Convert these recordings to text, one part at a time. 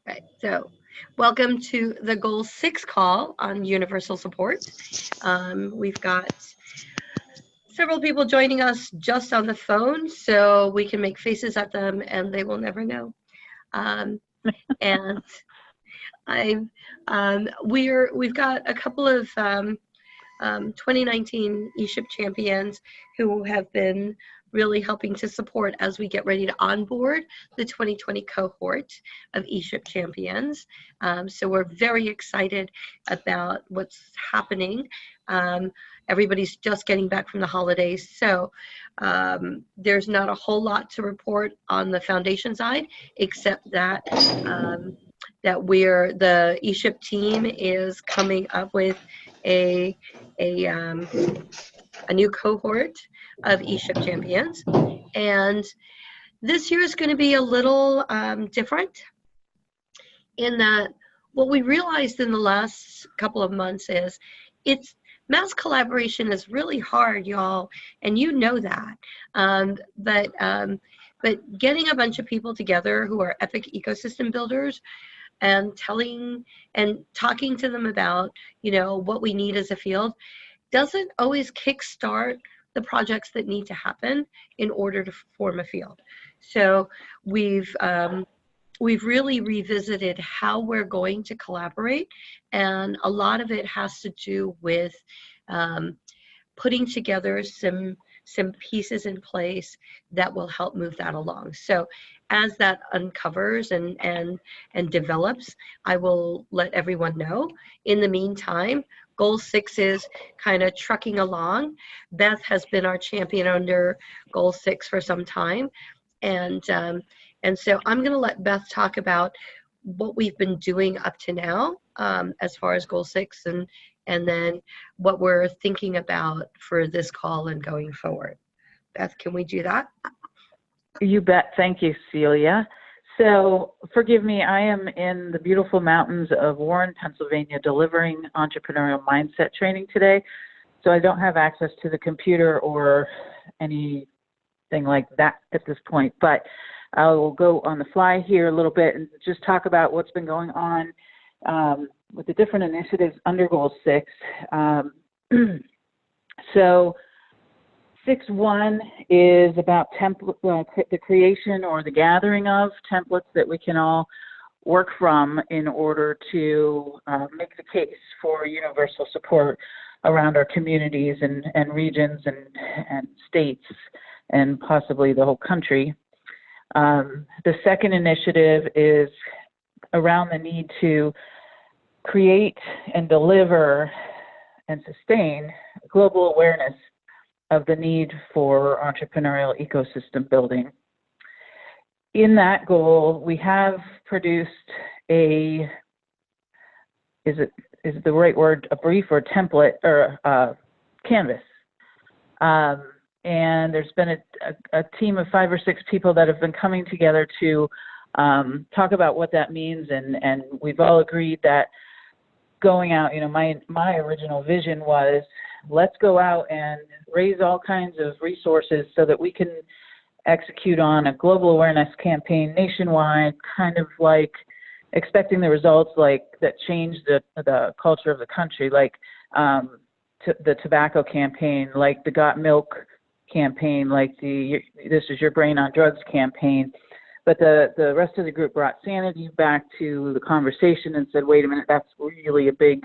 Right. So, welcome to the Goal 6 call on universal support. We've got several people joining us just on the phone, so we can make faces at them and they will never know. Um, and I'm we've got a couple of 2019 ESHIP champions who have been really helping to support as we get ready to onboard the 2020 cohort of ESHIP champions. So we're very excited about what's happening. Everybody's just getting back from the holidays, so there's not a whole lot to report on the foundation side, except that the ESHIP team is coming up with a a, um, a new cohort of ESHIP champions. And this year is going to be a little different in that what we realized in the last couple of months is mass collaboration is really hard, y'all, and you know that. But getting a bunch of people together who are epic ecosystem builders and talking to them about, what we need as a field doesn't always kickstart the projects that need to happen in order to form a field. So we've really revisited how we're going to collaborate, and a lot of it has to do with putting together some pieces in place that will help move that along. So as that uncovers and develops, I will let everyone know. In the meantime, Goal 6 is kind of trucking along. Beth has been our champion under Goal 6 for some time. And so I'm going to let Beth talk about what we've been doing up to now as far as Goal 6 and then what we're thinking about for this call and going forward. Beth, can we do that? You bet. Thank you, Celia. So forgive me, I am in the beautiful mountains of Warren, Pennsylvania, delivering entrepreneurial mindset training today. So I don't have access to the computer or anything like that at this point, but I will go on the fly here a little bit and just talk about what's been going on with the different initiatives under Goal 6. So 6.1 is about the creation or the gathering of templates that we can all work from in order to make the case for universal support around our communities and regions and states and possibly the whole country. The second initiative is around the need to create and deliver and sustain global awareness of the need for entrepreneurial ecosystem building. In that goal, we have produced is the right word, a brief or template or canvas. And there's been a team of 5 or 6 people that have been coming together to talk about what that means, and we've all agreed that going out, my original vision was, let's go out and raise all kinds of resources so that we can execute on a global awareness campaign nationwide, kind of like expecting the results like that change the culture of the country, like the tobacco campaign, like the Got Milk campaign, like the This Is Your Brain on Drugs campaign. But the rest of the group brought sanity back to the conversation and said, wait a minute, that's really a big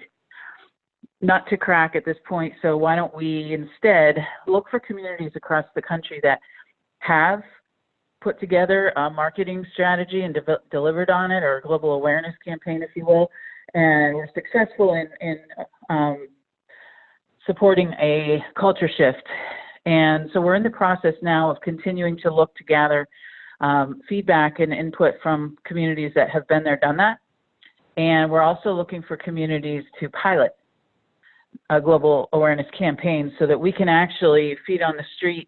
nut to crack at this point. So why don't we instead look for communities across the country that have put together a marketing strategy and delivered on it, or a global awareness campaign, if you will, and we're successful in supporting a culture shift. And so we're in the process now of continuing to look to gather feedback and input from communities that have been there, done that. And we're also looking for communities to pilot a global awareness campaign so that we can actually feet on the street,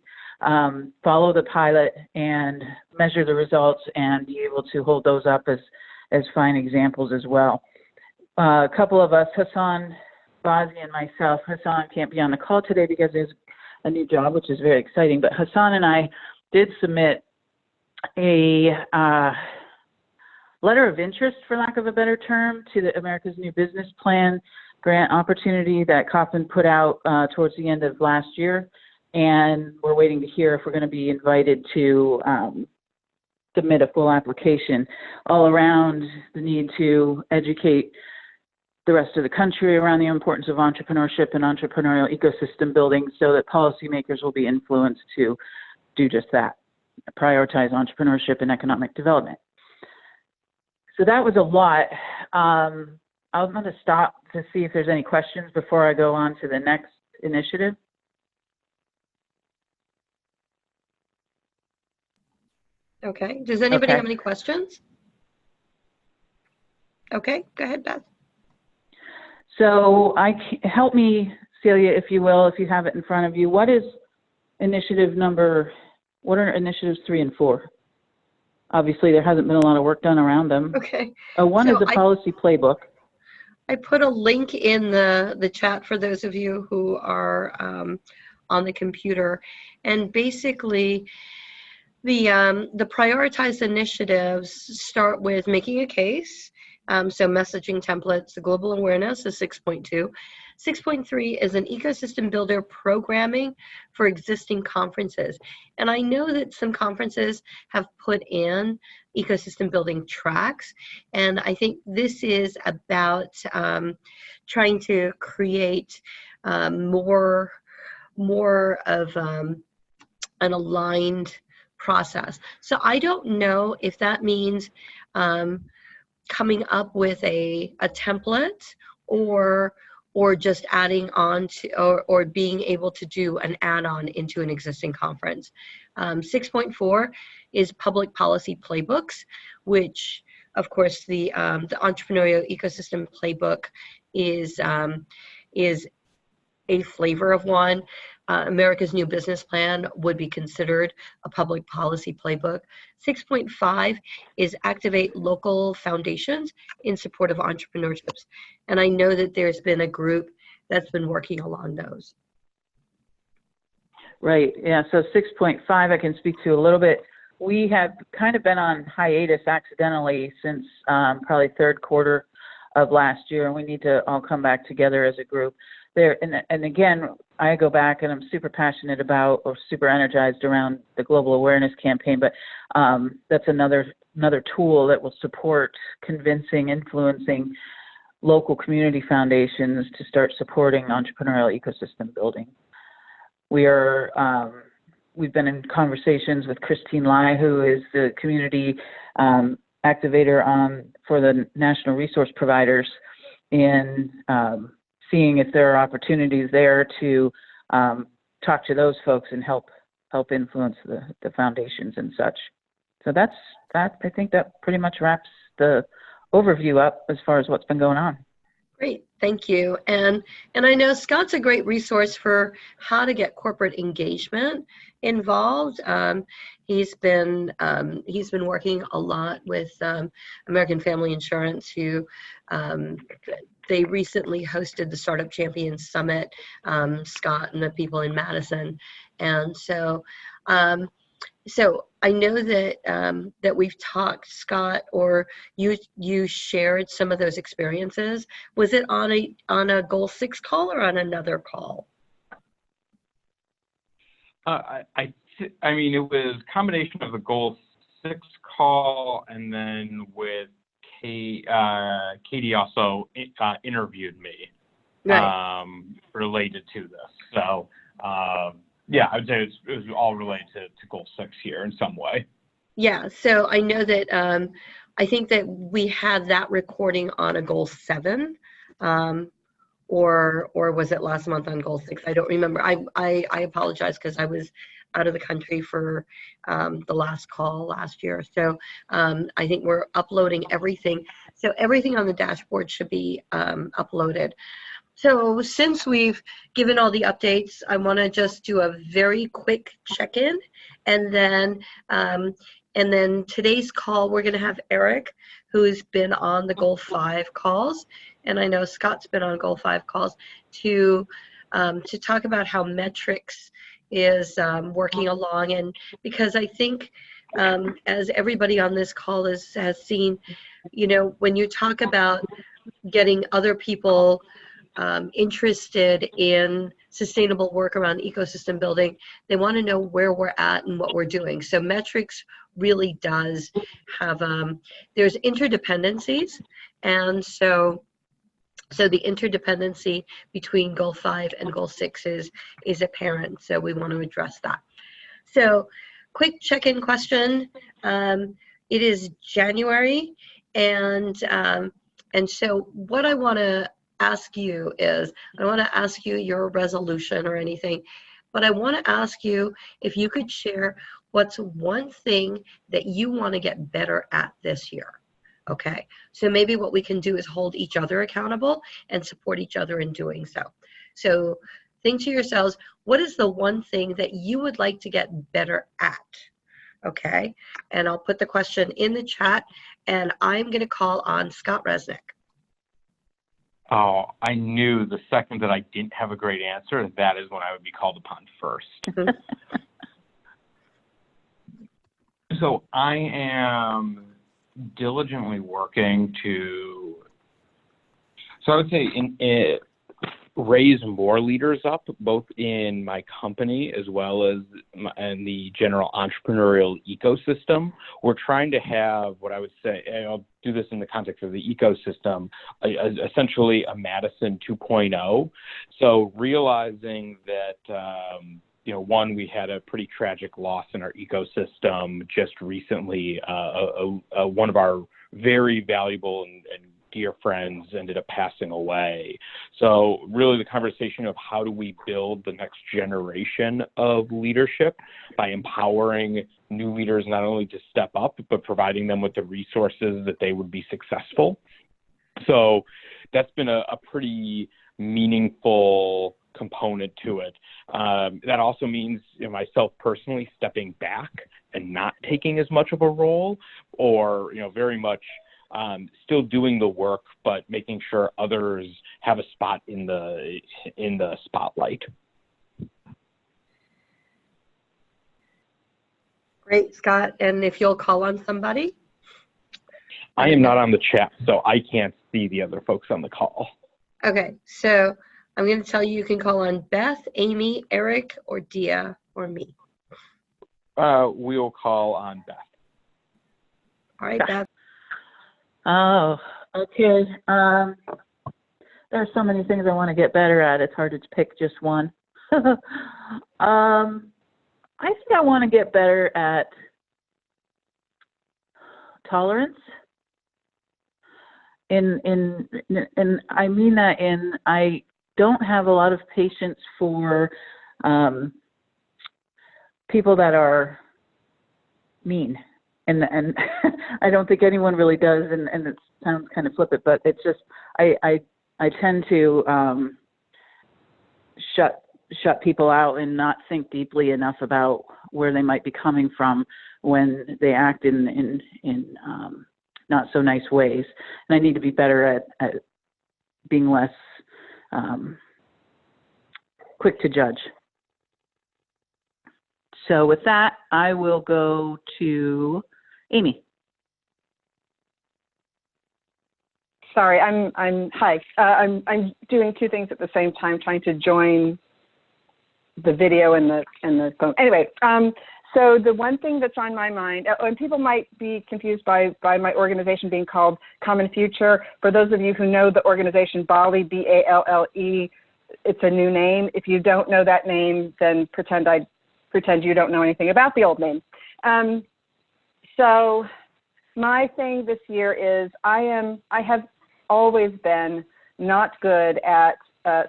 follow the pilot and measure the results and be able to hold those up as fine examples as well. A couple of us, Hassan Bazi and myself, Hassan can't be on the call today because he has a new job, which is very exciting, but Hassan and I did submit a letter of interest, for lack of a better term, to the America's New Business Plan grant opportunity that Kauffman put out towards the end of last year. And we're waiting to hear if we're going to be invited to submit a full application, all around the need to educate the rest of the country around the importance of entrepreneurship and entrepreneurial ecosystem building, so that policymakers will be influenced to do just that, prioritize entrepreneurship and economic development. So that was a lot. I'm going to stop to see if there's any questions before I go on to the next initiative. Okay. Does anybody Okay. have any questions? Okay, go ahead, Beth. So help me, Celia, if you will, if you have it in front of you. What are initiatives 3 and 4? Obviously, there hasn't been a lot of work done around them. Okay. One is the policy playbook. I put a link in the chat for those of you who are on the computer. And basically, the prioritized initiatives start with making a case. So messaging templates, the global awareness is 6.2. 6.3 is an ecosystem builder programming for existing conferences. And I know that some conferences have put in ecosystem building tracks. And I think this is about trying to create more of an aligned process. So I don't know if that means coming up with a template or just adding on to or being able to do an add-on into an existing conference. 6.4 is public policy playbooks, which of course the entrepreneurial ecosystem playbook is a flavor of one. America's New Business Plan would be considered a public policy playbook. 6.5 is activate local foundations in support of entrepreneurships. And I know that there's been a group that's been working along those. Right, yeah, so 6.5 I can speak to a little bit. We have kind of been on hiatus accidentally since probably third quarter of last year, and we need to all come back together as a group. And again, I go back and I'm super passionate about or super energized around the global awareness campaign, but that's another tool that will support convincing, influencing local community foundations to start supporting entrepreneurial ecosystem building. We've been in conversations with Christine Lai, who is the community activator for the National Resource Providers, in seeing if there are opportunities there to talk to those folks and help influence the foundations and such. So that's that. I think that pretty much wraps the overview up as far as what's been going on. Great, thank you. And I know Scott's a great resource for how to get corporate engagement involved. He's been working a lot with American Family Insurance, who they recently hosted the Startup Champions Summit, Scott and the people in Madison. And so so I know that that we've talked, Scott, or you shared some of those experiences. Was it on a Goal 6 call or on another call? I mean, it was a combination of the Goal 6 call, and then with Katie also interviewed me, Right. Related to this. So yeah, I would say it was all related to Goal 6 here in some way. Yeah, so I know that I think that we had that recording on a Goal 7, or was it last month on Goal 6? I don't remember. I apologize because I was out of the country for the last call last year. So I think we're uploading everything. So everything on the dashboard should be uploaded. So since we've given all the updates, I want to just do a very quick check-in, and then today's call, we're going to have Eric, who's been on the Goal 5 calls, and I know Scott's been on Goal 5 calls, to talk about how metrics is working along. And because I think as everybody on this call has seen, you know, when you talk about getting other people interested in sustainable work around ecosystem building, they want to know where we're at and what we're doing. So metrics really does have, there's interdependencies. And so the interdependency between goal 5 and goal 6 is apparent. So we want to address that. So quick check-in question. It is January, and so what I want to ask you is, I don't want to ask you your resolution or anything, but I want to ask you if you could share what's one thing that you want to get better at this year. Okay, so maybe what we can do is hold each other accountable and support each other in doing so. So think to yourselves, what is the one thing that you would like to get better at? Okay, and I'll put the question in the chat, and I'm going to call on Scott Resnick. Oh, I knew the second that I didn't have a great answer, that is when I would be called upon first. So I am diligently working to, so I would say raise more leaders up, both in my company as well as in the general entrepreneurial ecosystem. We're trying to have what I would say, and I'll do this in the context of the ecosystem, essentially a Madison 2.0. So realizing that, you know, one, we had a pretty tragic loss in our ecosystem just recently. One of our very valuable and dear friends ended up passing away. So really the conversation of how do we build the next generation of leadership by empowering new leaders not only to step up, but providing them with the resources that they would be successful. So that's been a pretty meaningful component to it. That also means, you know, myself personally stepping back and not taking as much of a role, or, you know, very much still doing the work, but making sure others have a spot in the spotlight. Great, Scott. And if you'll call on somebody. I am not on the chat, so I can't see the other folks on the call. Okay, so I'm going to tell you, you can call on Beth, Amy, Eric, or Dia, or me. We'll call on Beth. All right, Beth. Oh, okay. There's so many things I want to get better at. It's hard to pick just one. I think I want to get better at tolerance. And I mean that in, I don't have a lot of patience for people that are mean. And I don't think anyone really does, and it sounds kind of flippant, but it's just, I tend to shut people out and not think deeply enough about where they might be coming from when they act in not so nice ways. And I need to be better at being less quick to judge. So with that, I will go to Amy. Sorry, hi. I'm doing two things at the same time, trying to join the video and the phone. Anyway, so the one thing that's on my mind, and people might be confused by my organization being called Common Future. For those of you who know the organization Balle, B-A-L-L-E, it's a new name. If you don't know that name, then pretend you don't know anything about the old name. So my thing this year is I have always been not good at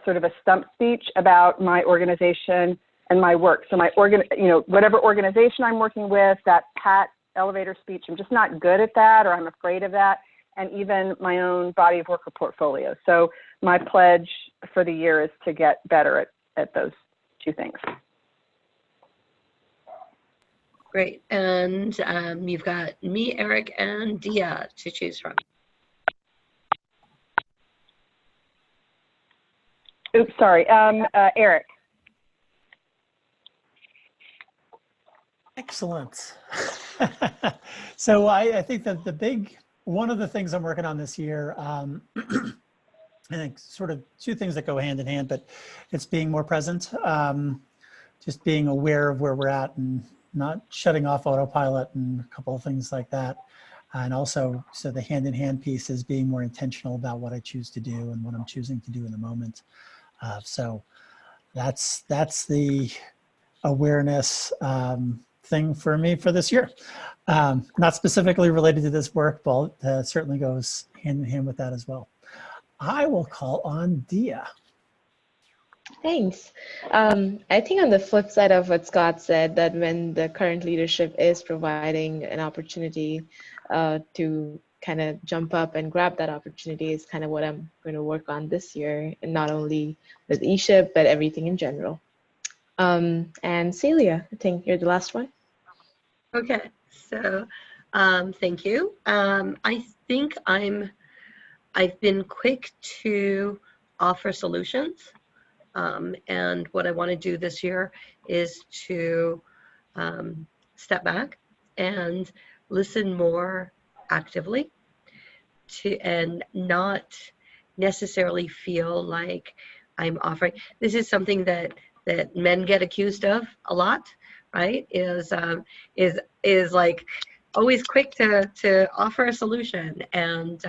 sort of a stump speech about my organization and my work. So whatever organization I'm working with, that pat elevator speech, I'm just not good at that, or I'm afraid of that, and even my own body of work or portfolio. So my pledge for the year is to get better at those two things. Great. And you've got me, Eric, and Dia to choose from. Oops, sorry. Eric. Excellent. So I think that one of the things I'm working on this year, I think sort of two things that go hand in hand, but it's being more present, just being aware of where we're at and not shutting off autopilot and a couple of things like that. And also, so the hand in hand piece is being more intentional about what I choose to do and what I'm choosing to do in the moment. So that's the awareness thing for me for this year. Not specifically related to this work, but certainly goes hand in hand with that as well. I will call on Dia. Thanks. I think on the flip side of what Scott said, that when the current leadership is providing an opportunity to kind of jump up and grab that opportunity is kind of what I'm going to work on this year, and not only with ESHIP, but everything in general. And Celia, I think you're the last one. Okay, so thank you. I think I've been quick to offer solutions. And what I want to do this year is to step back and listen more actively and not necessarily feel like I'm offering. This is something that men get accused of a lot, right? Is like always quick to offer a solution, and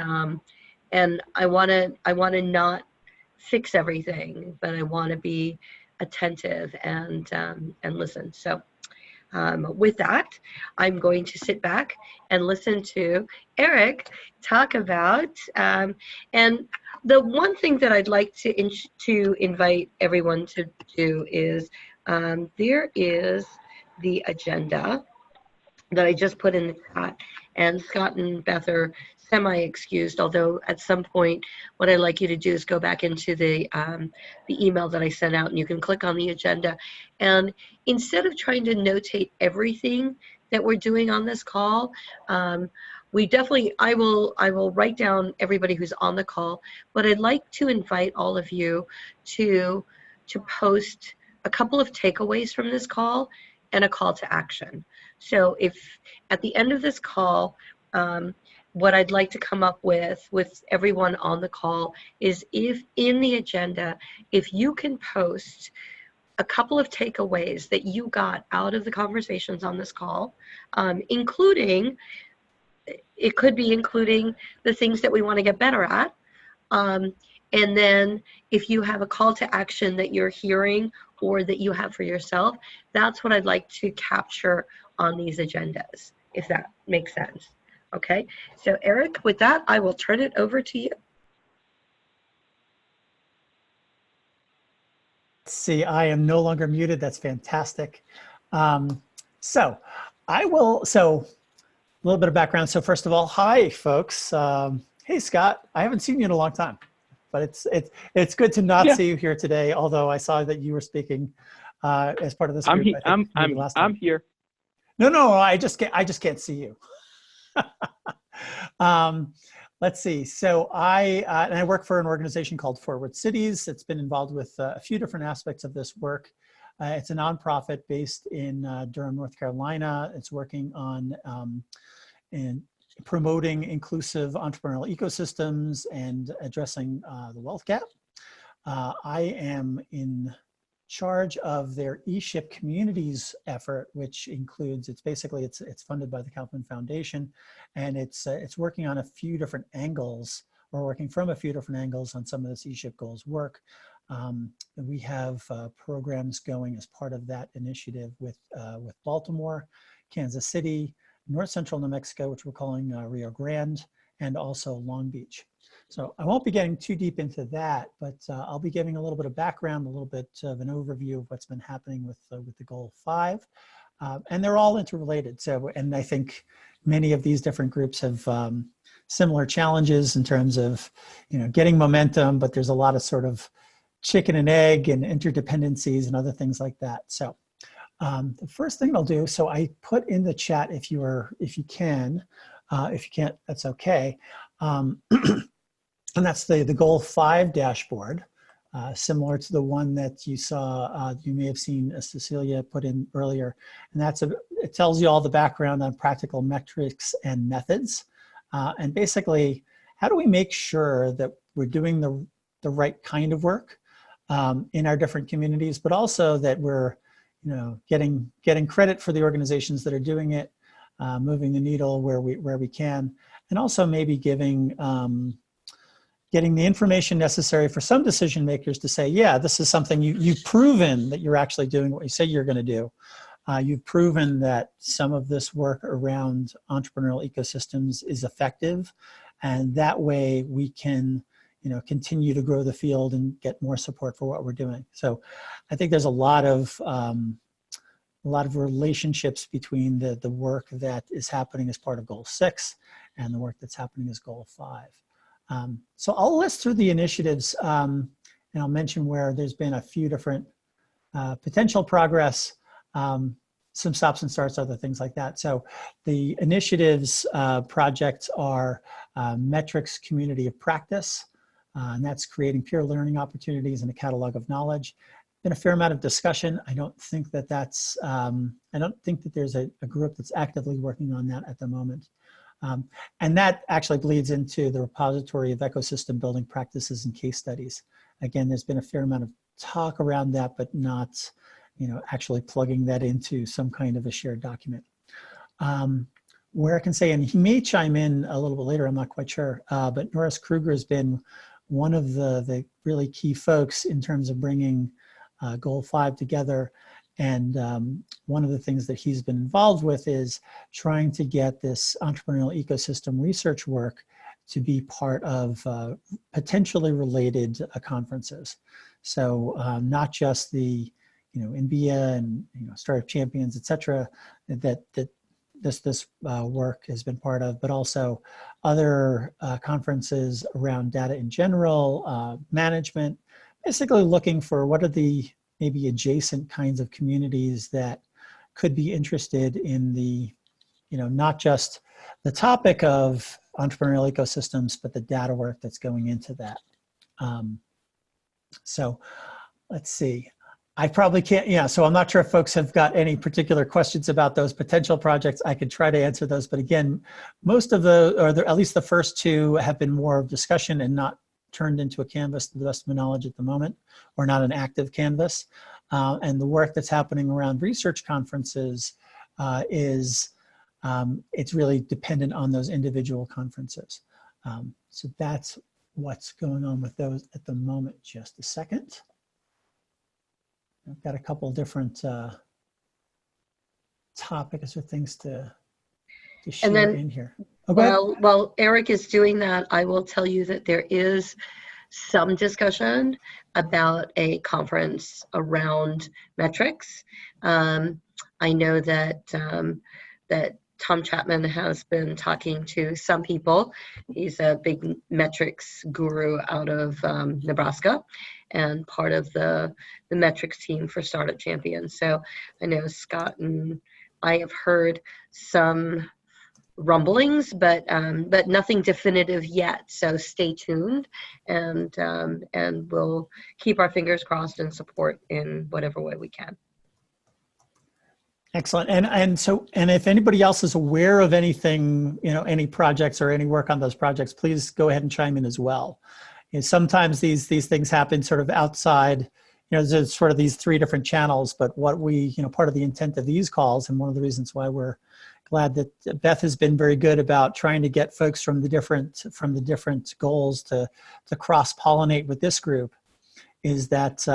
I want to not fix everything, but I want to be attentive and listen. So with that, I'm going to sit back and listen to Eric talk about, and the one thing that I'd like to invite everyone to do is, there is the agenda that I just put in the chat, and Scott and Beth are semi-excused, although at some point what I'd like you to do is go back into the email that I sent out, and you can click on the agenda, and instead of trying to notate everything that we're doing on this call, I will write down everybody who's on the call, but I'd like to invite all of you to post a couple of takeaways from this call and a call to action. So if at the end of this call, what I'd like to come up with everyone on the call is, if in the agenda, if you can post a couple of takeaways that you got out of the conversations on this call, including the things that we want to get better at. And then if you have a call to action that you're hearing or that you have for yourself, that's what I'd like to capture on these agendas, if that makes sense. Okay, so Eric, with that, I will turn it over to you. Let's see, I am no longer muted. That's fantastic. So a little bit of background. So first of all, hi, folks. Hey, Scott, I haven't seen you in a long time, but it's good to not see you here today, although I saw that you were speaking as part of this group. I'm here. No, I just can't see you. Let's see. So I work for an organization called Forward Cities. It's been involved with a few different aspects of this work. It's a nonprofit based in Durham, North Carolina. It's working on in promoting inclusive entrepreneurial ecosystems and addressing the wealth gap. I am in charge of their ESHIP communities effort, which includes, it's funded by the Kaufman Foundation, and it's working on a few different angles, or working from a few different angles on some of this ESHIP goals work. We have programs going as part of that initiative with Baltimore, Kansas City, North Central New Mexico, which we're calling Rio Grande, and also Long Beach. So I won't be getting too deep into that, but I'll be giving a little bit of background, a little bit of an overview of what's been happening with the Goal 5. And they're all interrelated. So, and I think many of these different groups have similar challenges in terms of, getting momentum, but there's a lot of sort of chicken and egg and interdependencies and other things like that. So the first thing I'll do, so I put in the chat if you can, if you can't, that's okay. And that's the Goal 5 dashboard. similar to the one that you saw, you may have seen Cecilia put in earlier. And it tells you all the background on practical metrics and methods. And basically, how do we make sure that we're doing the right kind of work in our different communities, but also that we're getting credit for the organizations that are doing it, moving the needle where we can, and also maybe getting the information necessary for some decision makers to say, yeah, this is something you've proven that you're actually doing what you say you're going to do. You've proven that some of this work around entrepreneurial ecosystems is effective, and that way we can continue to grow the field and get more support for what we're doing. So I think there's a lot of relationships between the work that is happening as part of Goal 6 and the work that's happening as Goal 5. So I'll list through the initiatives and I'll mention where there's been a few different potential progress, some stops and starts, other things like that. So the initiatives projects are Metrics Community of Practice, and that's creating peer learning opportunities and a catalog of knowledge. Been a fair amount of discussion. I don't think that there's a group that's actively working on that at the moment. And that actually bleeds into the repository of ecosystem building practices and case studies. Again, there's been a fair amount of talk around that, but not actually plugging that into some kind of a shared document. Where I can say, and he may chime in a little bit later, I'm not quite sure, but Norris Kruger has been one of the really key folks in terms of bringing Goal 5 together. And one of the things that he's been involved with is trying to get this entrepreneurial ecosystem research work to be part of potentially related conferences. So not just the NBIA and Startup Champions, et cetera, that this work has been part of, but also other conferences around data in general, management, basically looking for what are the maybe adjacent kinds of communities that could be interested in the, not just the topic of entrepreneurial ecosystems, but the data work that's going into that. So let's see. I probably can't, so I'm not sure if folks have got any particular questions about those potential projects. I could try to answer those, but again, most of at least the first two have been more of discussion and not turned into a canvas to the best of my knowledge at the moment, or not an active canvas. And the work that's happening around research conferences it's really dependent on those individual conferences. So that's what's going on with those at the moment. Just a second. I've got a couple different topics or things to share in here. Oh, while Eric is doing that, I will tell you that there is some discussion about a conference around metrics. I know that that Tom Chapman has been talking to some people. He's a big metrics guru out of Nebraska and part of the metrics team for Startup Champions. So I know Scott and I have heard some rumblings, but nothing definitive yet. So stay tuned, and we'll keep our fingers crossed and support in whatever way we can. Excellent. And if anybody else is aware of anything, any projects or any work on those projects, please go ahead and chime in as well. Sometimes these things happen sort of outside. There's sort of these three different channels, but what we, part of the intent of these calls, and one of the reasons why we're glad that Beth has been very good about trying to get folks from the different goals to cross-pollinate with this group, is that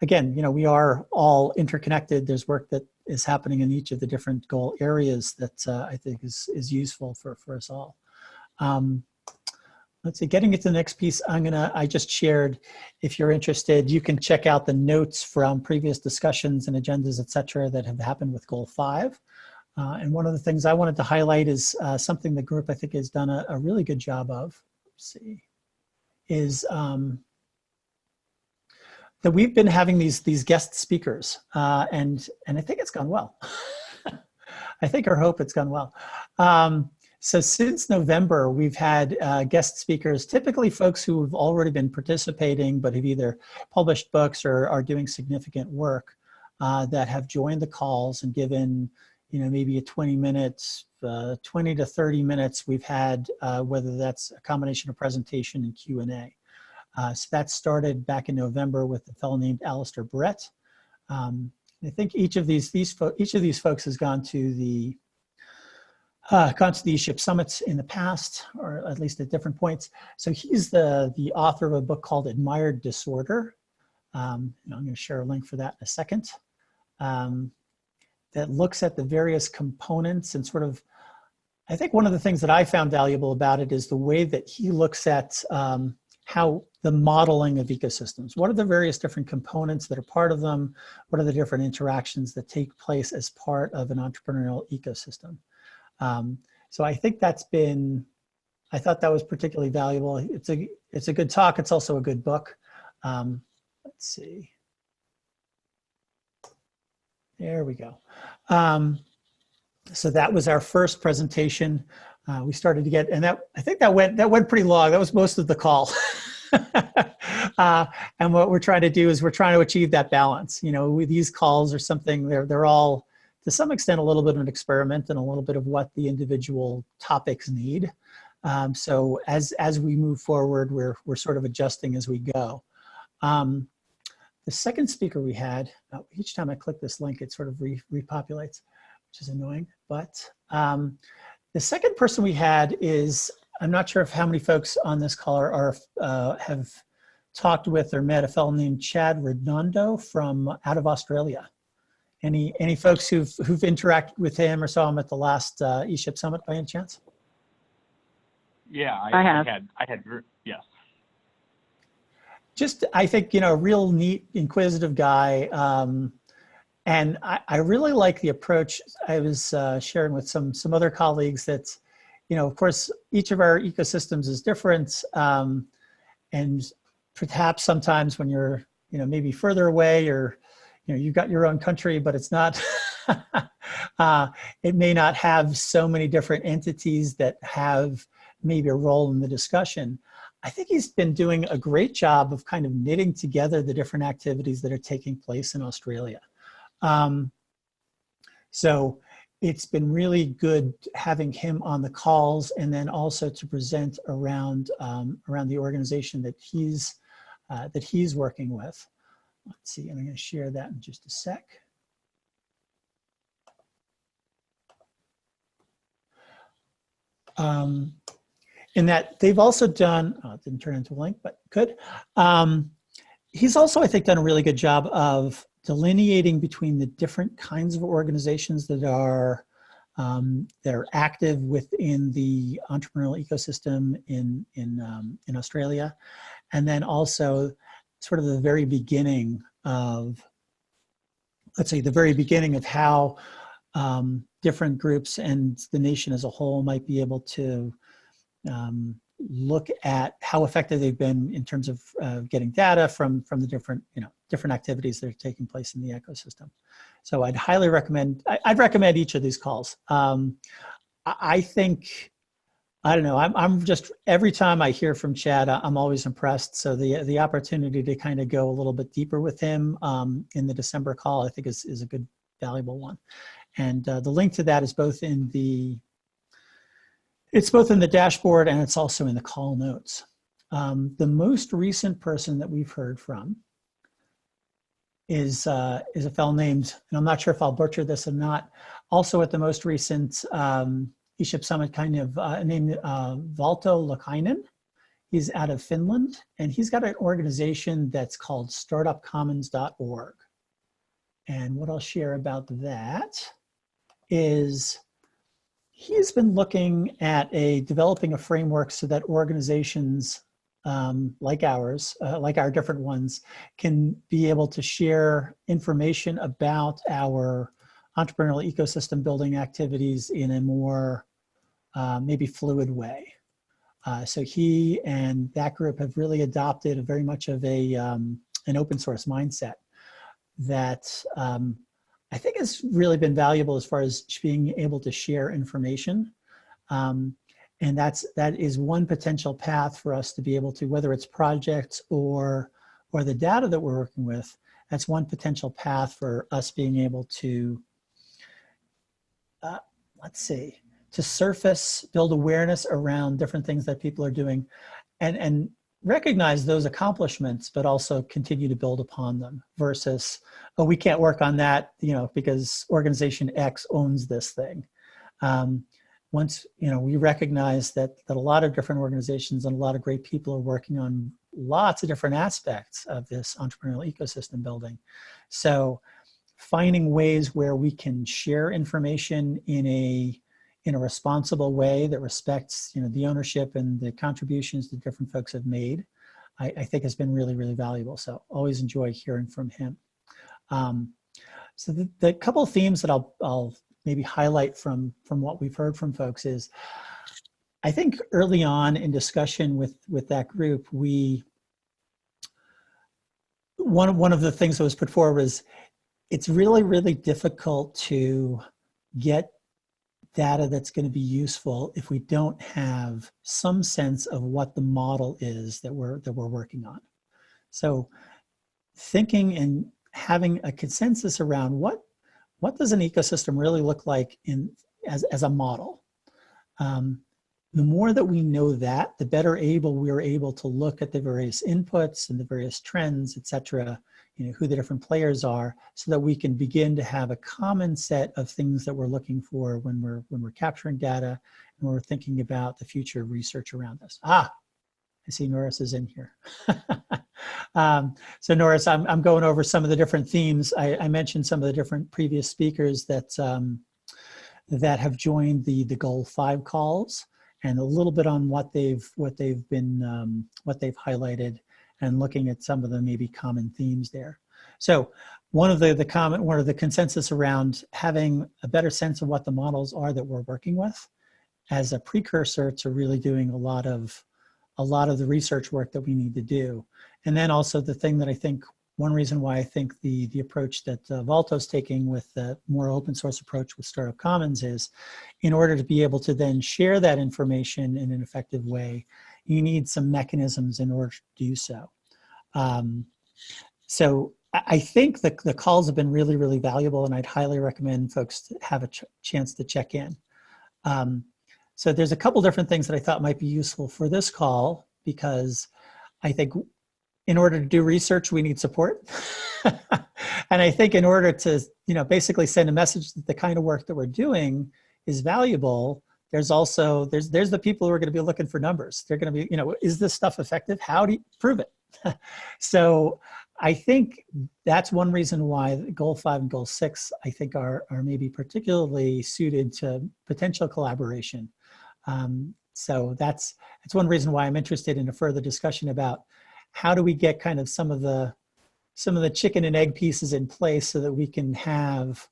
again, we are all interconnected. There's work that is happening in each of the different goal areas that I think is useful for us all. Let's see, getting into the next piece, I just shared, if you're interested, you can check out the notes from previous discussions and agendas, et cetera, that have happened with Goal 5. And one of the things I wanted to highlight is something the group I think has done a really good job of. Let's see, is that we've been having these guest speakers, and I think it's gone well. I think or hope it's gone well. So since November, we've had guest speakers, typically folks who have already been participating but have either published books or are doing significant work that have joined the calls and given, maybe a 20 minutes, 20 to 30 minutes we've had, whether that's a combination of presentation and Q&A. So that started back in November with a fellow named Alistair Brett. I think each of these folks has gone to the ESHIP summits in the past, or at least at different points. So he's the author of a book called Admired Disorder. And I'm going to share a link for that in a second. That looks at the various components and sort of, I think one of the things that I found valuable about it is the way that he looks at how the modeling of ecosystems. What are the various different components that are part of them? What are the different interactions that take place as part of an entrepreneurial ecosystem? So I think I thought that was particularly valuable. It's a good talk. It's also a good book. Let's see. There we go. So that was our first presentation. We started to get, and I think that went pretty long. That was most of the call. And what we're trying to do is we're trying to achieve that balance. With these calls or something, they're all to some extent a little bit of an experiment and a little bit of what the individual topics need. So as we move forward, we're sort of adjusting as we go. The second speaker we had, each time I click this link, it sort of repopulates, which is annoying. But the second person we had is, I'm not sure if how many folks on this call have talked with or met a fellow named Chad Redondo from out of Australia. Any folks who've interacted with him or saw him at the last ESHIP summit by any chance? Yeah, I have. I had, yes. Just, I think, a real neat, inquisitive guy. And I really like the approach. I was sharing with some other colleagues that, of course, each of our ecosystems is different. And perhaps sometimes when you're, maybe further away or, you've got your own country, but it's not, it may not have so many different entities that have maybe a role in the discussion. I think he's been doing a great job of kind of knitting together the different activities that are taking place in Australia. So it's been really good having him on the calls and then also to present around the organization that he's working with. Let's see, and I'm going to share that in just a sec. In that they've also done, it didn't turn into a link, but could. He's also, I think, done a really good job of delineating between the different kinds of organizations that are active within the entrepreneurial ecosystem in Australia, and then also sort of the very beginning of, let's say, the very beginning of how different groups and the nation as a whole might be able to look at how effective they've been in terms of getting data from the different activities that are taking place in the ecosystem. So I'd highly recommend, I'd recommend each of these calls. I think, I don't know, I'm just, every time I hear from Chad, I'm always impressed. So the opportunity to kind of go a little bit deeper with him in the December call, I think is a good, valuable one. And the link to that is both in the, it's both in the dashboard and it's also in the call notes. The most recent person that we've heard from is a fellow named, and I'm not sure if I'll butcher this or not, also at the most recent ESHIP summit, kind of named Valto Lakainen. He's out of Finland, and he's got an organization that's called startupcommons.org. And what I'll share about that is he's been looking at developing a framework so that organizations like ours, like our different ones, can be able to share information about our entrepreneurial ecosystem building activities in a more maybe fluid way. So he and that group have really adopted very much of an open source mindset that I think has really been valuable as far as being able to share information And that is one potential path for us to be able to, whether it's projects or the data that we're working with, that's one potential path for us being able to, let's see, to surface, build awareness around different things that people are doing, and recognize those accomplishments, but also continue to build upon them versus, oh, we can't work on that, because organization X owns this thing. Once, we recognize that a lot of different organizations and a lot of great people are working on lots of different aspects of this entrepreneurial ecosystem building. So finding ways where we can share information in a responsible way that respects, the ownership and the contributions that different folks have made, I think has been really, really valuable. So always enjoy hearing from him. So the couple of themes that I'll maybe highlight from what we've heard from folks is, I think early on in discussion with that group, one of the things that was put forward was, it's really, really difficult to get data that's going to be useful if we don't have some sense of what the model is that we're working on. So thinking and having a consensus around what does an ecosystem really look like as a model. The more that we know that, the better we're able to look at the various inputs and the various trends, et cetera, who the different players are, so that we can begin to have a common set of things that we're looking for when we're capturing data and we're thinking about the future research around this. I see Norris is in here. So Norris, I'm going over some of the different themes. I mentioned some of the different previous speakers that have joined the Goal 5 calls, and a little bit on what they've highlighted, and looking at some of the maybe common themes there. So one of the consensus around having a better sense of what the models are that we're working with as a precursor to really doing a lot of the research work that we need to do. And then also the thing that I think, one reason why I think the approach that Valto's taking with the more open source approach with Startup Commons is, in order to be able to then share that information in an effective way, you need some mechanisms in order to do so. So I think the calls have been really, really valuable, and I'd highly recommend folks to have a chance to check in. So there's a couple different things that I thought might be useful for this call, because I think in order to do research, we need support. And I think in order to, basically send a message that the kind of work that we're doing is valuable, there's the people who are going to be looking for numbers. They're going to be, is this stuff effective? How do you prove it? So I think that's one reason why Goal 5 and Goal 6, I think, are maybe particularly suited to potential collaboration. So that's one reason why I'm interested in a further discussion about how do we get kind of some of the chicken and egg pieces in place, so that we can have,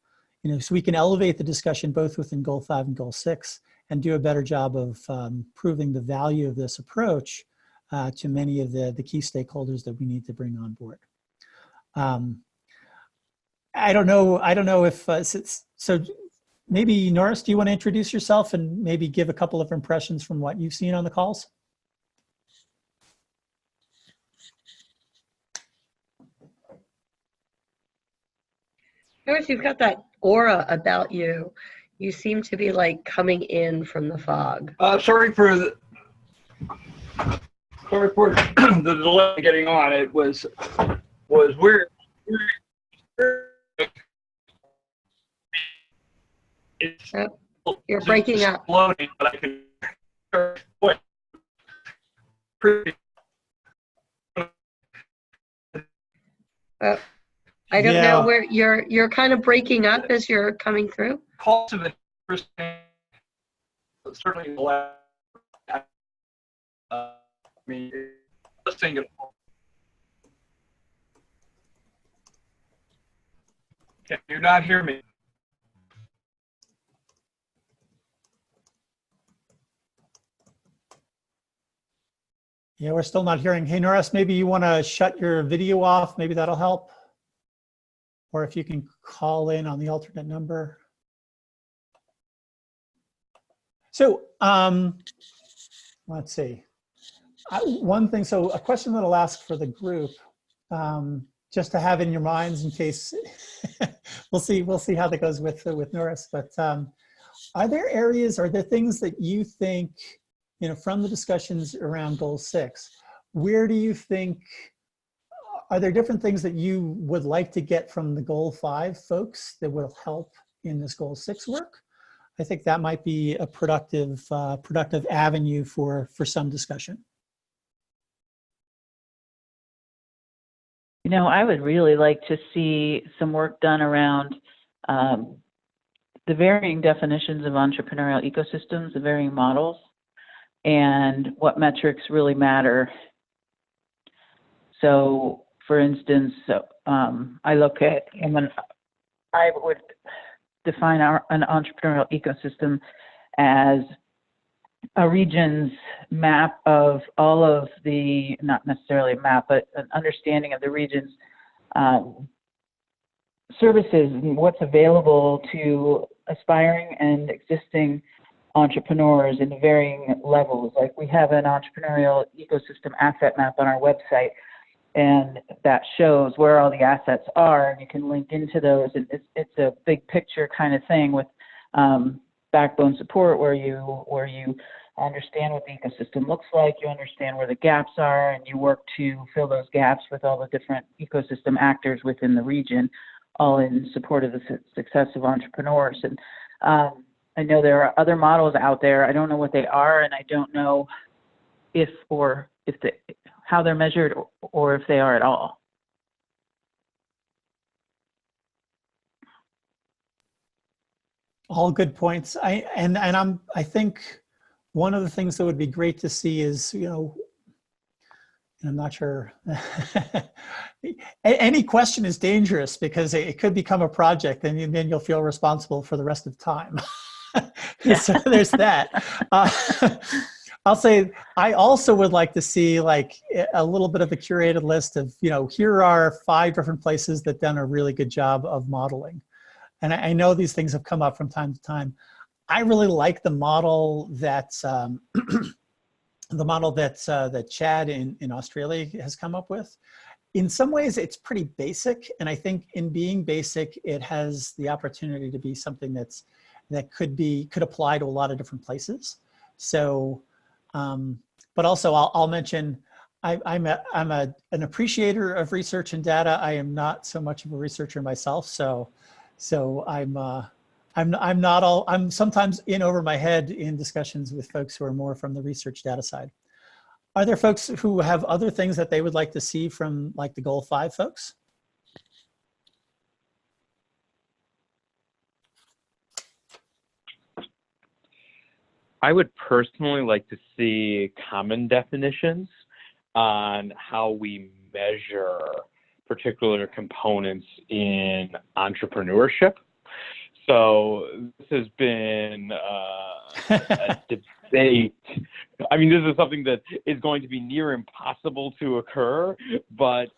so we can elevate the discussion both within Goal 5 and Goal 6, and do a better job of proving the value of this approach to many of the key stakeholders that we need to bring on board. I don't know if, so maybe Norris, do you want to introduce yourself and maybe give a couple of impressions from what you've seen on the calls? Norris, you've got that aura about you. You seem to be like coming in from the fog. Sorry for the delay getting on. It was weird. It's You're breaking up. Exploding, but I can. I don't know where you're kind of breaking up as you're coming through. Calls of interest, certainly the last. I mean, listening to. Can you not hear me? Yeah, we're still not hearing. Hey, Norris, maybe you want to shut your video off. Maybe that'll help. Or if you can call in on the alternate number. So let's see. One thing, so a question that I'll ask for the group, just to have in your minds in case we'll see how that goes with Norris. But are there areas, are there things that you think, you know, from the discussions around Goal 6, where do you think, are there different things that you would like to get from the Goal 5 folks that will help in this Goal 6 work? I think that might be a productive avenue for some discussion. You know, I would really like to see some work done around the varying definitions of entrepreneurial ecosystems, the varying models, and what metrics really matter. So, for instance, I look at, I would define an entrepreneurial ecosystem as a region's map of all of the, not necessarily a map, but an understanding of the region's services and what's available to aspiring and existing entrepreneurs in varying levels. Like we have an entrepreneurial ecosystem asset map on our website, and that shows where all the assets are, and you can link into those. And it's a big picture kind of thing with backbone support, where you understand what the ecosystem looks like, you understand where the gaps are, and you work to fill those gaps with all the different ecosystem actors within the region, all in support of the success of entrepreneurs. And I know there are other models out there. I don't know what they are, and I don't know how they're measured or if they are at all. All good points. I think one of the things that would be great to see is, you know, I'm not sure, any question is dangerous because it could become a project, and then you'll feel responsible for the rest of the time. So there's that. I'll say I also would like to see like a little bit of a curated list of, you know, here are 5 different places that done a really good job of modeling. And I know these things have come up from time to time. I really like the model that's that Chad in Australia has come up with. In some ways, it's pretty basic, and I think in being basic, it has the opportunity to be something that could apply to a lot of different places. So, but also I'll mention I'm an appreciator of research and data. I am not so much of a researcher myself, so I'm sometimes in over my head in discussions with folks who are more from the research data side. Are there folks who have other things that they would like to see from like the Goal 5 folks? I would personally like to see common definitions on how we measure particular components in entrepreneurship. So this has been a debate. I mean, this is something that is going to be near impossible to occur, but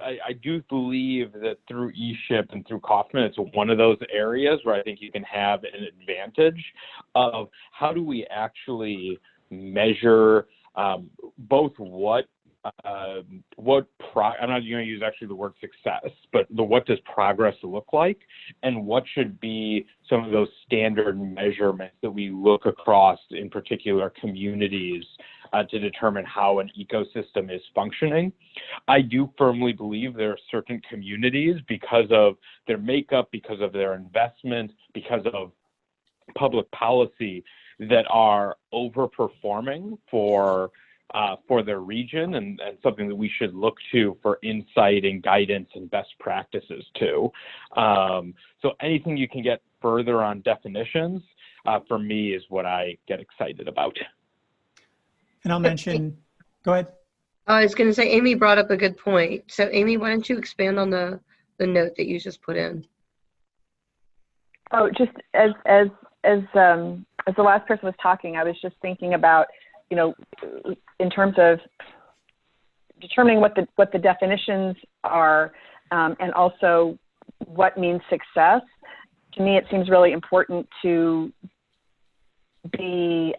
I do believe that through ESHIP and through Kaufman, it's one of those areas where I think you can have an advantage of how do we actually measure both I'm not going to use actually the word success, but what does progress look like, and what should be some of those standard measurements that we look across in particular communities to determine how an ecosystem is functioning. I do firmly believe there are certain communities, because of their makeup, because of their investment, because of public policy, that are overperforming for their region, and something that we should look to for insight and guidance and best practices too. So anything you can get further on definitions, for me, is what I get excited about. And I'll mention, go ahead. I was going to say, Amy brought up a good point. So Amy, why don't you expand on the note that you just put in? Oh, just as the last person was talking, I was just thinking about, you know, in terms of determining what the definitions are, and also what means success. To me, it seems really important to be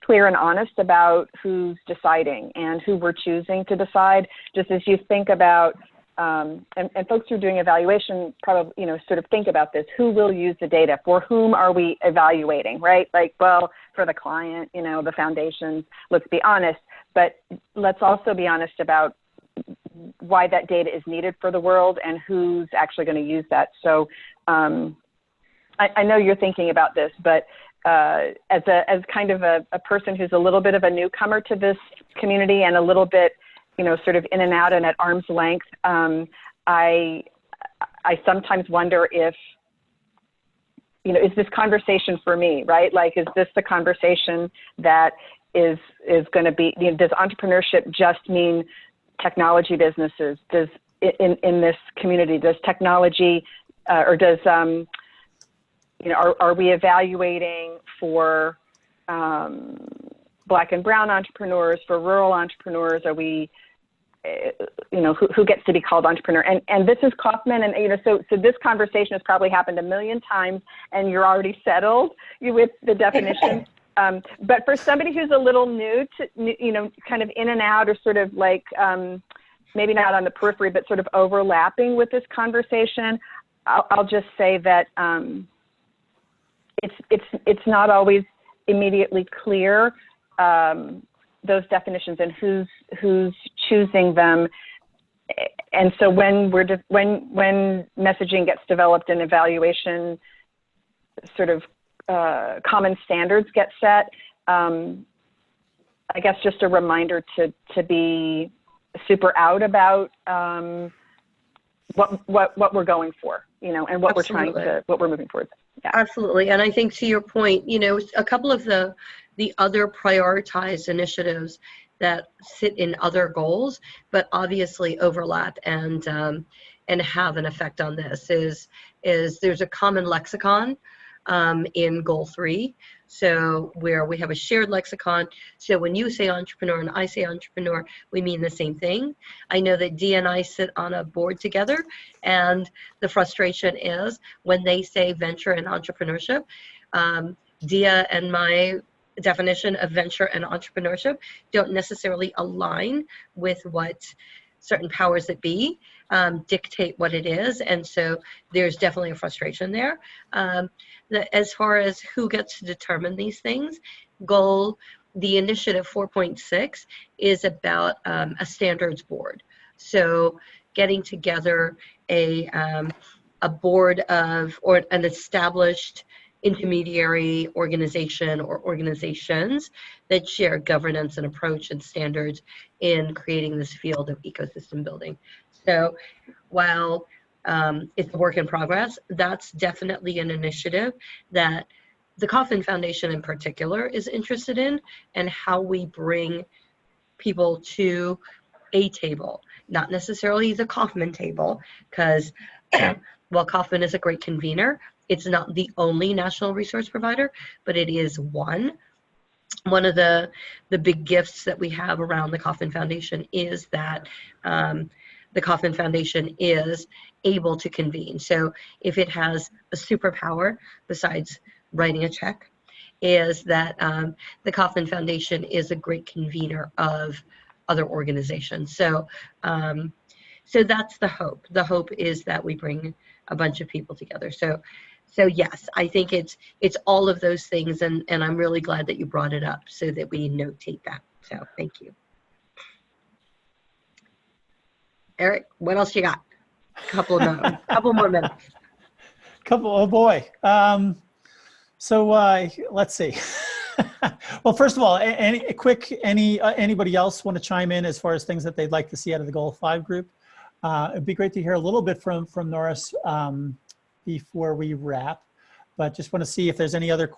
clear and honest about who's deciding and who we're choosing to decide. Just as you think about, and folks who are doing evaluation probably, sort of think about this, who will use the data? For whom are we evaluating, right? Like, well, for the client, the foundations, let's be honest, but let's also be honest about why that data is needed for the world and who's actually going to use that. So I know you're thinking about this, but as kind of a person who's a little bit of a newcomer to this community and a little bit, sort of in and out and at arm's length, I sometimes wonder if, is this conversation for me, right? Like, is this the conversation that is going to be, does entrepreneurship just mean technology businesses? Does in this community, does technology, or does, are we evaluating for Black and brown entrepreneurs, for rural entrepreneurs? Are we, who gets to be called entrepreneur? And this is Kaufman, and so this conversation has probably happened a million times, and you're already settled with the definition. But for somebody who's a little new to, kind of in and out, or sort of like maybe not on the periphery, but sort of overlapping with this conversation, I'll just say that it's not always immediately clear, those definitions, and who's choosing them. And so when when messaging gets developed and evaluation sort of common standards get set, I guess just a reminder to be super out about what we're going for, and what Absolutely. what we're moving towards. Yeah. Absolutely. And I think, to your point, a couple of the other prioritized initiatives that sit in other goals, but obviously overlap and have an effect on this is there's a common lexicon in goal 3. So where we have a shared lexicon. So when you say entrepreneur and I say entrepreneur, we mean the same thing. I know that Dia and I sit on a board together, and the frustration is when they say venture and entrepreneurship, Dia and my definition of venture and entrepreneurship don't necessarily align with what certain powers that be dictate what it is. And so there's definitely a frustration there. As far as who gets to determine these things, the initiative 4.6 is about a standards board. So getting together a board of, or an established intermediary organization or organizations that share governance and approach and standards in creating this field of ecosystem building. So while it's a work in progress, that's definitely an initiative that the Kauffman Foundation in particular is interested in, and how we bring people to a table, not necessarily the Kauffman table, because while Kauffman is a great convener, it's not the only national resource provider, but it is one. One of the big gifts that we have around the Kauffman Foundation is that the Kauffman Foundation is able to convene. So if it has a superpower besides writing a check, is that the Kauffman Foundation is a great convener of other organizations. So so that's the hope. The hope is that we bring a bunch of people together. So yes, I think it's all of those things, and I'm really glad that you brought it up so that we notate that. So thank you. Eric, what else you got? Couple more minutes. Oh boy. So let's see. Well, first of all, anybody else want to chime in as far as things that they'd like to see out of the Goal 5 group? It'd be great to hear a little bit from Norris before we wrap, but just want to see if there's any other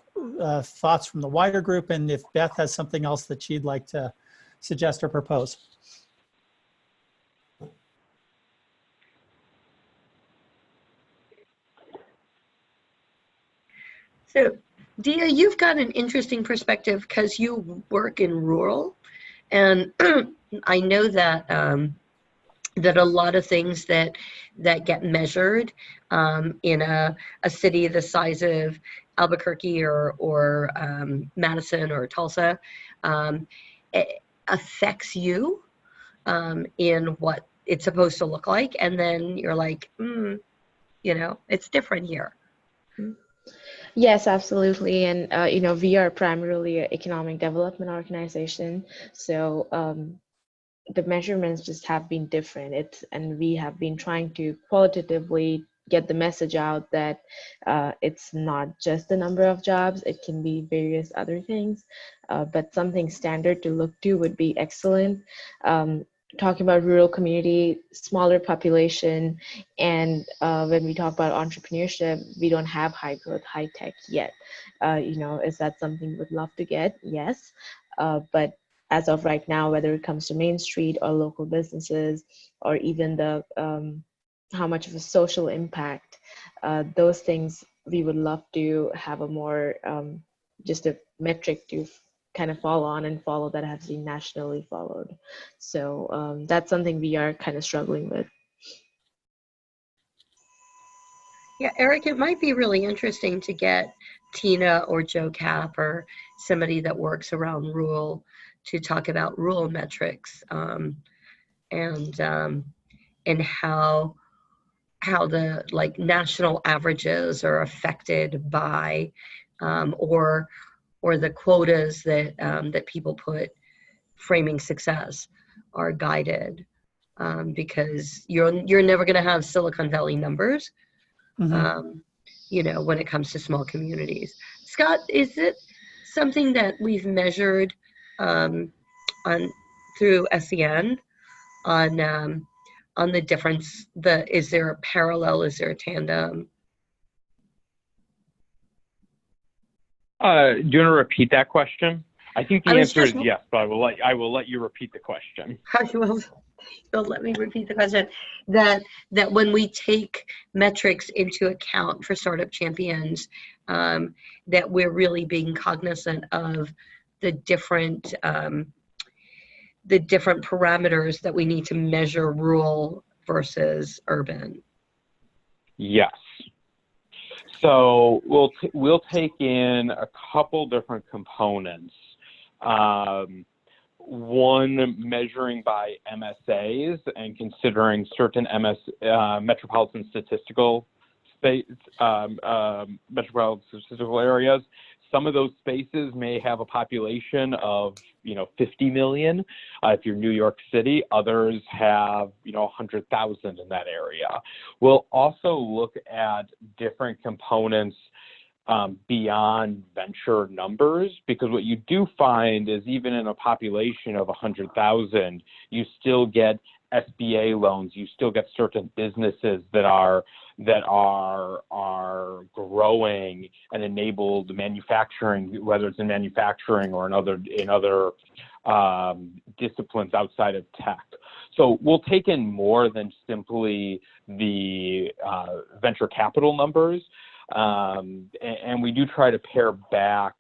thoughts from the wider group, and if Beth has something else that she'd like to suggest or propose. So, Dia, you've got an interesting perspective because you work in rural, and I know that that a lot of things that get measured in a city the size of Albuquerque or Madison or Tulsa, it affects you in what it's supposed to look like, and then you're like, it's different here. Yes, absolutely. And, we are primarily an economic development organization. So the measurements just have been different. And we have been trying to qualitatively get the message out that it's not just the number of jobs, it can be various other things. But something standard to look to would be excellent. Talking about rural community, smaller population, and when we talk about entrepreneurship, we don't have high growth, high tech yet. Is that something we would love to get? Yes. But as of right now, whether it comes to Main Street or local businesses, or even the how much of a social impact, those things we would love to have a more just a metric to kind of fall on and follow that has been nationally followed. So that's something we are kind of struggling with. Yeah, Eric, it might be really interesting to get Tina or Joe Cap or somebody that works around rural to talk about rural metrics, and how the like national averages are affected by, or the quotas that people put framing success are guided, because you're never going to have Silicon Valley numbers, when it comes to small communities. Scott, is it something that we've measured on through SEN on the difference? Is there a parallel? Is there a tandem? Do you want to repeat that question? I think the answer is just yes, but I will let you repeat the question. Well, let me repeat the question. That when we take metrics into account for Startup Champions, that we're really being cognizant of the different parameters that we need to measure rural versus urban. Yes. So we'll take in a couple different components. One, measuring by MSAs and considering certain metropolitan statistical areas. Some of those spaces may have a population of 50 million. If you're New York City, others have 100,000 in that area. We'll also look at different components beyond venture numbers, because what you do find is even in a population of 100,000, you still get SBA loans. You still get certain businesses that are growing and enabled manufacturing, whether it's in manufacturing or in other disciplines outside of tech. So we'll take in more than simply the venture capital numbers. And we do try to pare back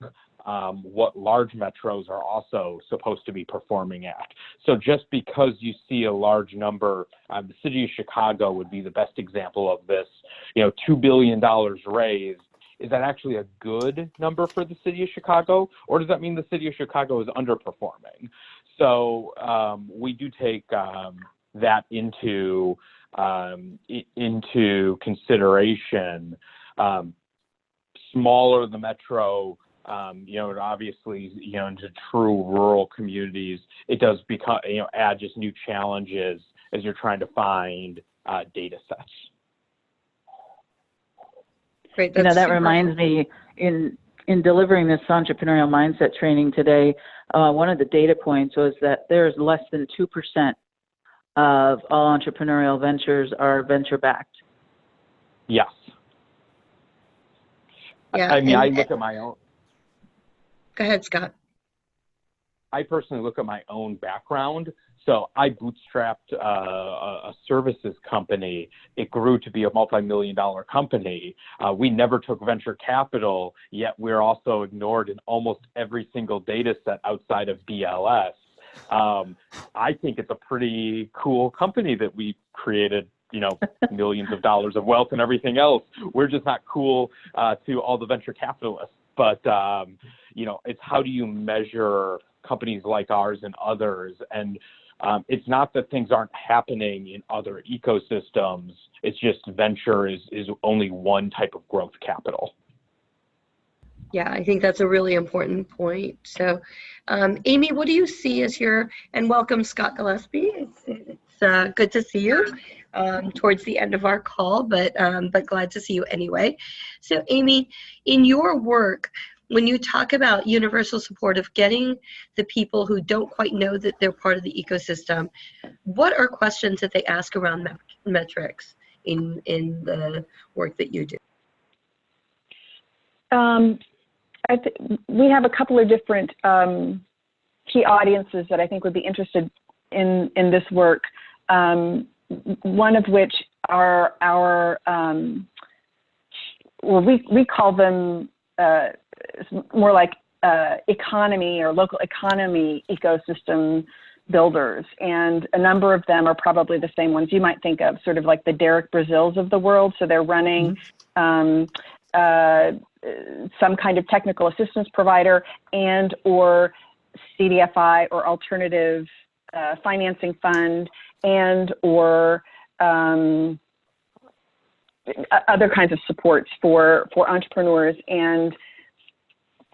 what large metros are also supposed to be performing at. So just because you see a large number, the city of Chicago would be the best example of this, $2 billion raised. Is that actually a good number for the city of Chicago, or does that mean the city of Chicago is underperforming? So we do take that into consideration. Smaller the metro, obviously, into true rural communities, it does become, add just new challenges as you're trying to find data sets. Great. That reminds me, in delivering this entrepreneurial mindset training today, one of the data points was that there's less than 2% of all entrepreneurial ventures are venture backed. Yes. Yeah, I look at my own. Go ahead, Scott. I personally look at my own background. So I bootstrapped a services company. It grew to be a multi-million-dollar company. We never took venture capital, yet we're also ignored in almost every single data set outside of BLS. I think it's a pretty cool company that we created, millions of dollars of wealth and everything else. We're just not cool to all the venture capitalists. But, it's how do you measure companies like ours and others? And it's not that things aren't happening in other ecosystems. It's just venture is only one type of growth capital. Yeah, I think that's a really important point. So, Amy, what do you see as and welcome Scott Gillespie. It's good to see you towards the end of our call, but glad to see you anyway. So, Amy, in your work, when you talk about universal support of getting the people who don't quite know that they're part of the ecosystem, what are questions that they ask around metrics in the work that you do? We have a couple of different key audiences that I think would be interested in this work. One of which are our, we call them more like economy or local economy ecosystem builders. And a number of them are probably the same ones you might think of, sort of like the Derek Brazils of the world. So they're running some kind of technical assistance provider and or CDFI or alternative financing fund and or other kinds of supports for entrepreneurs. And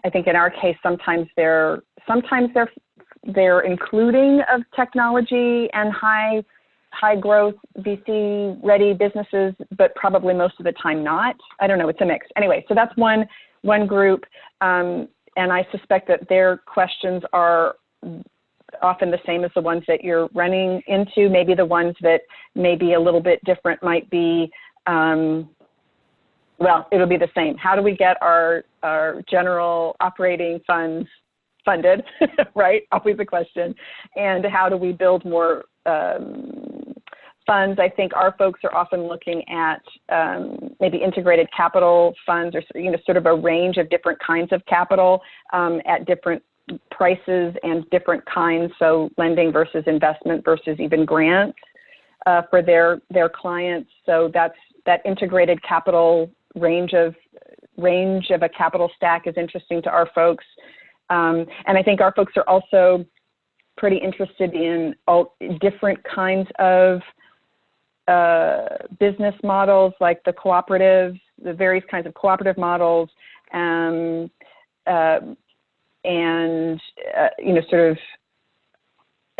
I think in our case, sometimes they're including of technology and high growth VC ready businesses, but probably most of the time not. I don't know, it's a mix. Anyway, so that's one group. And I suspect that their questions are often the same as the ones that you're running into. Maybe the ones that may be a little bit different might be, well, it'll be the same. How do we get our general operating funds funded, right? Always a question. And how do we build more funds? I think our folks are often looking at maybe integrated capital funds or sort of a range of different kinds of capital at different prices and different kinds. So lending versus investment versus even grants for their clients. So that integrated capital range of a capital stack is interesting to our folks. And I think our folks are also pretty interested in all different kinds of business models, like the cooperatives, the various kinds of cooperative models, and sort of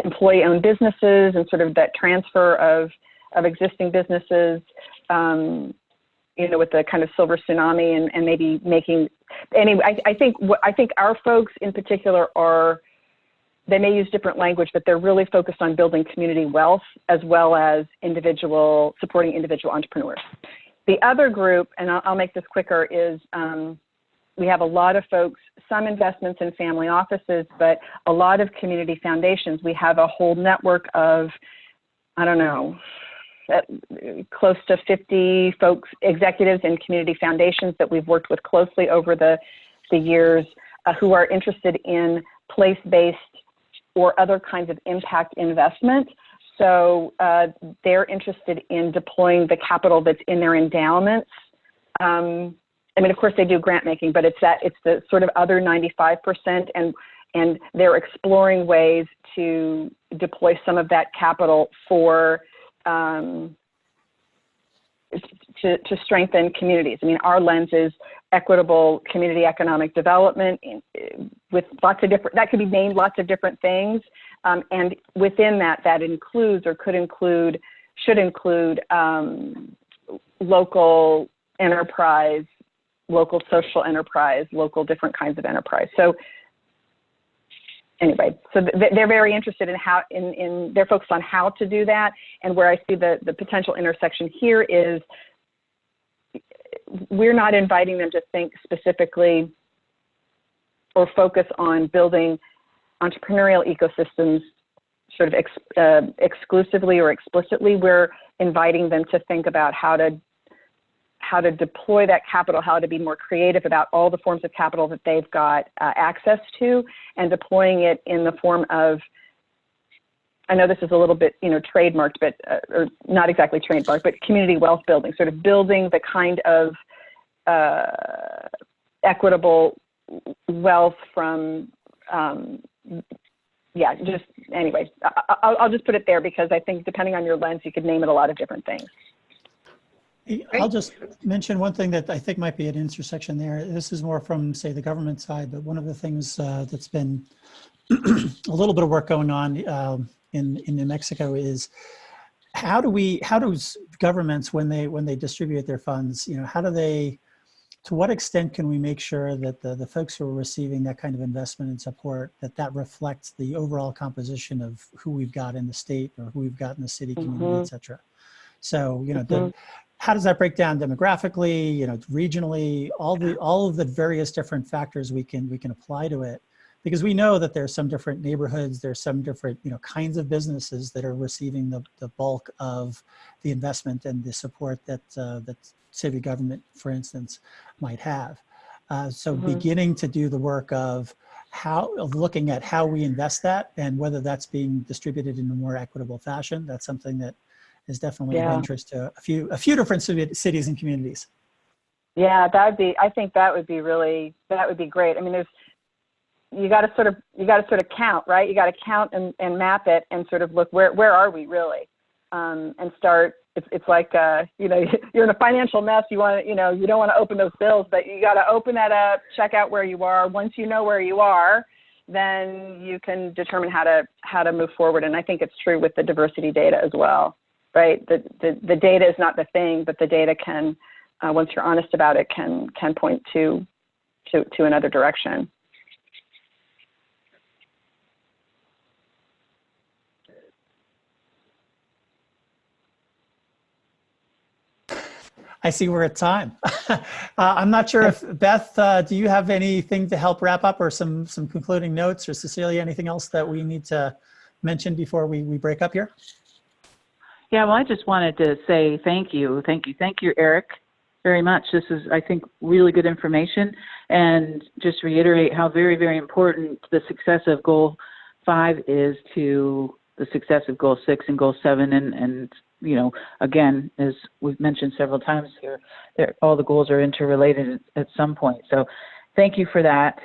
employee-owned businesses and sort of that transfer of existing businesses, with the kind of silver tsunami and maybe making. Anyway, I think our folks in particular they may use different language, but they're really focused on building community wealth as well as supporting individual entrepreneurs. The other group, and I'll make this quicker, is we have a lot of folks, some investments in family offices, but a lot of community foundations. We have a whole network of, I don't know, close to 50 folks, executives in community foundations that we've worked with closely over the years who are interested in place-based or other kinds of impact investment. So they're interested in deploying the capital that's in their endowments. I mean, of course they do grant making, but it's the sort of other 95%, and they're exploring ways to deploy some of that capital to strengthen communities. I mean, our lens is equitable community economic development with lots of different, that could be named lots of different things. And within that includes or should include local enterprise, local social enterprise, local different kinds of enterprise. So anyway, so they're very interested in they're focused on how to do that. And where I see the potential intersection here is we're not inviting them to think specifically or focus on building entrepreneurial ecosystems sort of exclusively or explicitly. We're inviting them to think about how to deploy that capital, how to be more creative about all the forms of capital that they've got access to, and deploying it in the form of I know this is a little bit, trademarked, but or not exactly trademarked, but community wealth building, sort of building the kind of equitable wealth from, just anyway, I'll just put it there because I think depending on your lens, you could name it a lot of different things. I'll just mention one thing that I think might be an intersection there. This is more from, say, the government side, but one of the things that's been a little bit of work going on in New Mexico is how does governments, when they distribute their funds, to what extent can we make sure that the folks who are receiving that kind of investment and support, that reflects the overall composition of who we've got in the state or who we've got in the city, community, et cetera. So, how does that break down demographically, regionally, all of the various different factors we can apply to it, because we know that there's some different neighborhoods, there's some different kinds of businesses that are receiving the bulk of the investment and the support that city government, for instance, might have. So beginning to do the work of looking at how we invest that and whether that's being distributed in a more equitable fashion, that's something that is definitely of interest to a few different cities and communities. Yeah, I think that would be great. I mean, you got to sort of count, right? You got to count and map it and sort of look where are we really, and start. It's like you're in a financial mess. You want you don't want to open those bills, but you got to open that up, check out where you are. Once you know where you are, then you can determine how to move forward. And I think it's true with the diversity data as well, right? The data is not the thing, but the data can, once you're honest about it, can point to another direction. I see we're at time. I'm not sure if Beth, do you have anything to help wrap up or some concluding notes, or Cecilia, anything else that we need to mention before we break up here? Yeah, well, I just wanted to say thank you, Eric, very much. This is, I think, really good information, and just reiterate how very, very important the success of Goal 5 is to the success of Goal 6 and Goal 7, and again, as we've mentioned several times here, all the goals are interrelated at some point. So thank you for that.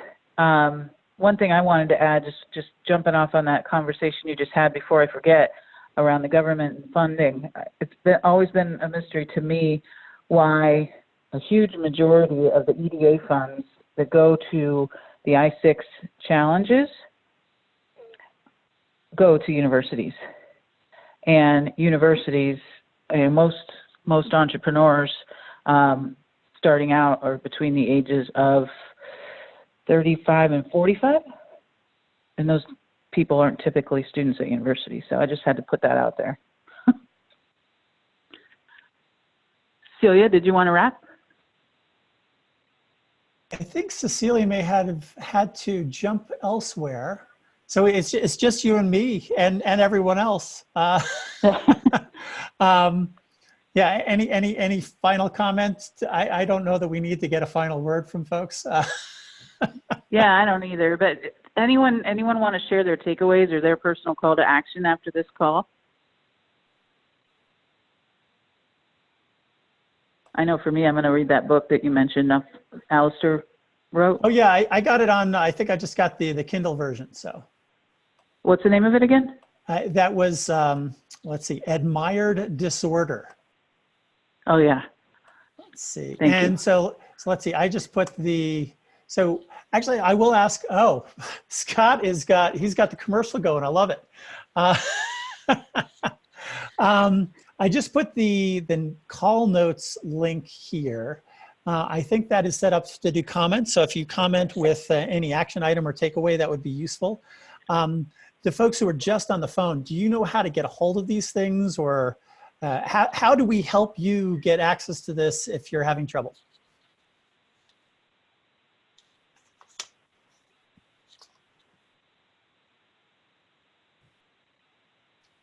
One thing I wanted to add, just jumping off on that conversation you just had before I forget, around the government and funding. It's always been a mystery to me why a huge majority of the EDA funds that go to the I-6 challenges go to universities. And universities, most entrepreneurs starting out are between the ages of 35 and 45, and those people aren't typically students at university. So I just had to put that out there. Celia, did you want to wrap? I think Cecilia may have had to jump elsewhere. So it's just you and me and everyone else. Yeah. Any final comments? I don't know that we need to get a final word from folks. Yeah, I don't either. But anyone want to share their takeaways or their personal call to action after this call? I know for me, I'm going to read that book that you mentioned, Alistair wrote. Oh yeah, I got it on. I think I just got the Kindle version. So. What's the name of it again? That was, let's see, Admired Disorder. Oh, yeah. Let's see. Thank you. And so let's see, I just put so actually I will ask, Scott he's got the commercial going. I love it. I just put the call notes link here. I think that is set up to do comments. So if you comment with any action item or takeaway, that would be useful. The folks who are just on the phone, do you know how to get a hold of these things, or how do we help you get access to this if you're having trouble?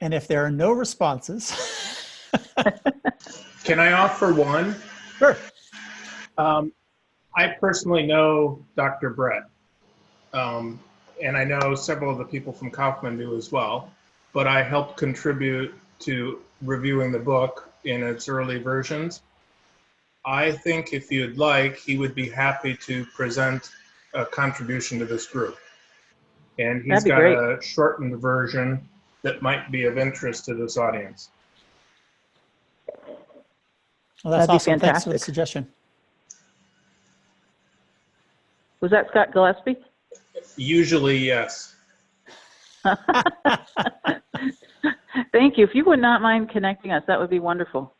And if there are no responses. Can I offer one? Sure. I personally know Dr. Brett. And I know several of the people from Kaufman do as well. but I helped contribute to reviewing the book in its early versions. I think if you'd like, he would be happy to present a contribution to this group. And he's That'd be got great. a shortened version that might be of interest to this audience. Well, that's That'd be awesome. Thanks for the fantastic. suggestion. Was that Scott Gillespie? Usually, yes. Thank you. If you would not mind connecting us, that would be wonderful.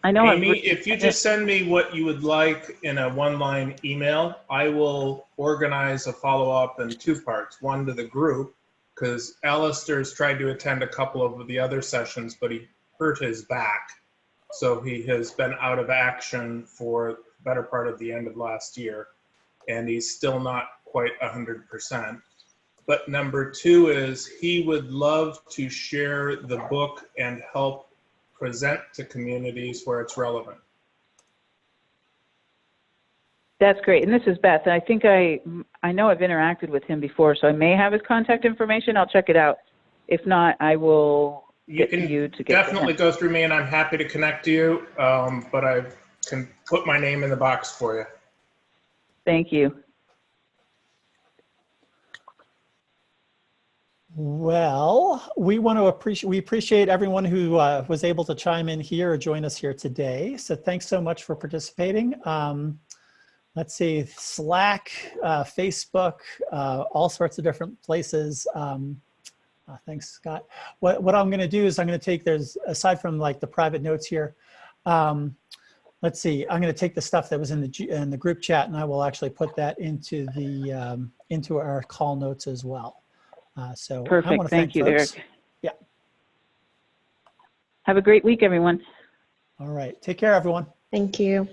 I know Amy, if you just send me what you would like in a one-line email, I will organize a follow-up in two parts. One to the group, because Alistair's tried to attend a couple of the other sessions, but he hurt his back. So he has been out of action for the better part of the end of last year, and he's still not quite 100%. But number two is he would love to share the book and help present to communities where it's relevant. That's great. And this is Beth. And I think I know I've interacted with him before, so I may have his contact information. I'll check it out. If not, I will get to you to get definitely go through me, and I'm happy to connect to you, but I can put my name in the box for you. Thank you. Well, we appreciate everyone who was able to chime in here or join us here today. So thanks so much for participating. Let's see, Slack, Facebook, all sorts of different places. Thanks, Scott. What I'm going to do is I'm going to take, aside from like the private notes here, let's see, I'm going to take the stuff that was in the group chat, and I will actually put that into the into our call notes as well. So Perfect. I want to thank you, folks. Eric. Yeah. Have a great week, everyone. All right. Take care, everyone. Thank you.